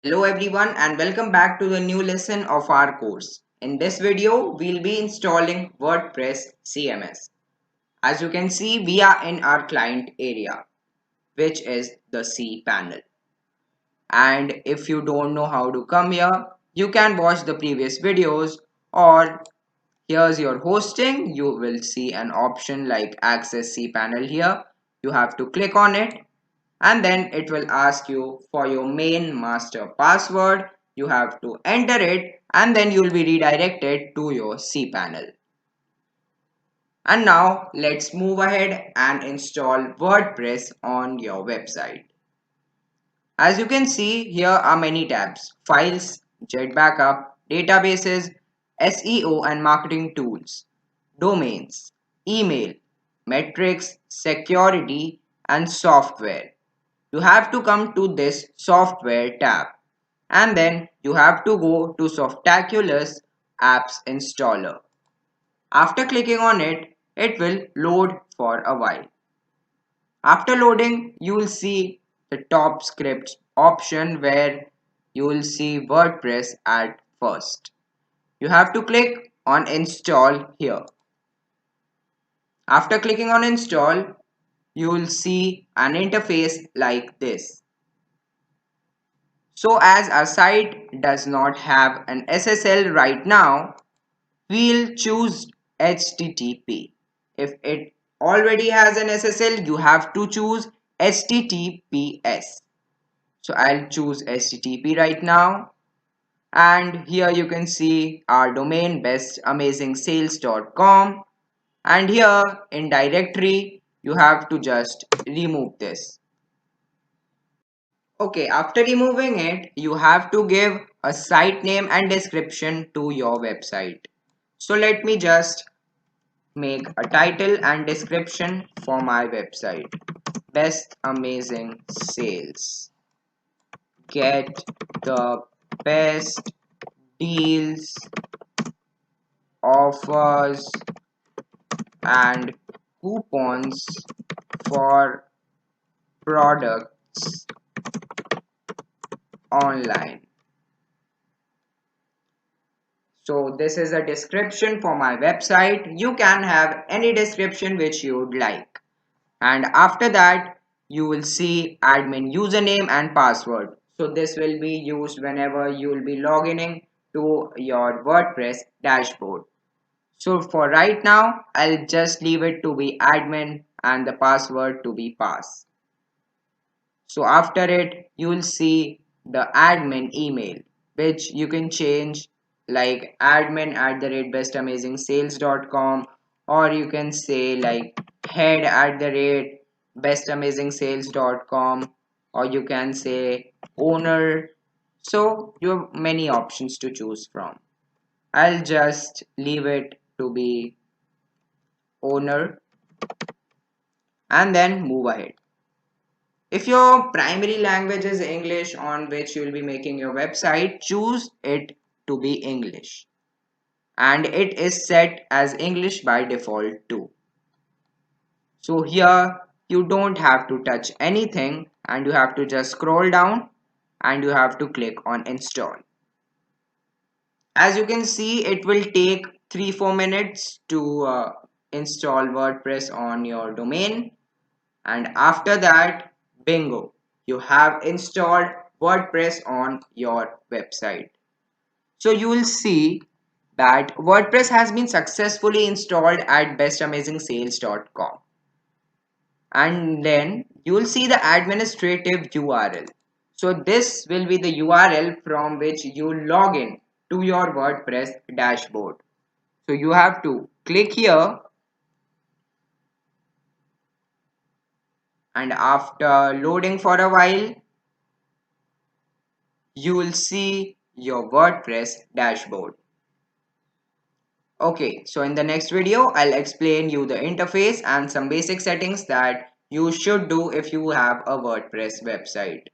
Hello everyone and welcome back to the new lesson of our course. In this video, we'll be installing WordPress CMS. As you can see, we are in our client area, which is the C panel. And if you don't know how to come here, you can watch the previous videos, or here's your hosting. You will see an option like Access cPanel here. You have to click on it and then it will ask you for your main master password. You have to enter it and then you will be redirected to your cPanel. And now let's move ahead and install WordPress on your website. As you can see, here are many tabs: files, jet backup, databases, SEO and marketing tools, domains, email, metrics, security and software. You have to come to this software tab and then you have to go to Softaculous apps installer. After clicking on it, it will load for a while. After loading, you will see the top scripts option where you will see WordPress at first. You have to click on install here. After clicking on install, you will see an interface like this. So as our site does not have an SSL right now, we'll choose HTTP. If it already has an SSL, you have to choose HTTPS. So I'll choose HTTP right now. And here you can see our domain bestamazingsales.com. And here in directory, you have to just remove this. Okay, after removing it, you have to give a site name and description to your website. So let me just make a title and description for my website. Best amazing sales. Get the best deals, offers and coupons for products online. So this is a description for my website. You can have any description which you would like. And after that, you will see admin username and password. So this will be used whenever you will be logging in to your WordPress dashboard. So for right now, I'll just leave it to be admin and the password to be pass. So after it, you will see the admin email, which you can change like admin@bestamazingsales.com, or you can say like head@bestamazingsales.com, or you can say owner. So you have many options to choose from. I'll just leave it to be owner and then move ahead. If your primary language is English on which you will be making your website, choose it to be English. And it is set as English by default too. So here you don't have to touch anything and you have to just scroll down and you have to click on install. As you can see, it will take 3-4 minutes to install WordPress on your domain. And after that, bingo, you have installed WordPress on your website. So you will see that WordPress has been successfully installed at bestamazingsales.com. And then you will see the administrative URL. So this will be the URL from which you log in to your WordPress dashboard. So you have to click here, and after loading for a while, you will see your WordPress dashboard. Okay, so in the next video, I'll explain you the interface and some basic settings that you should do if you have a WordPress website.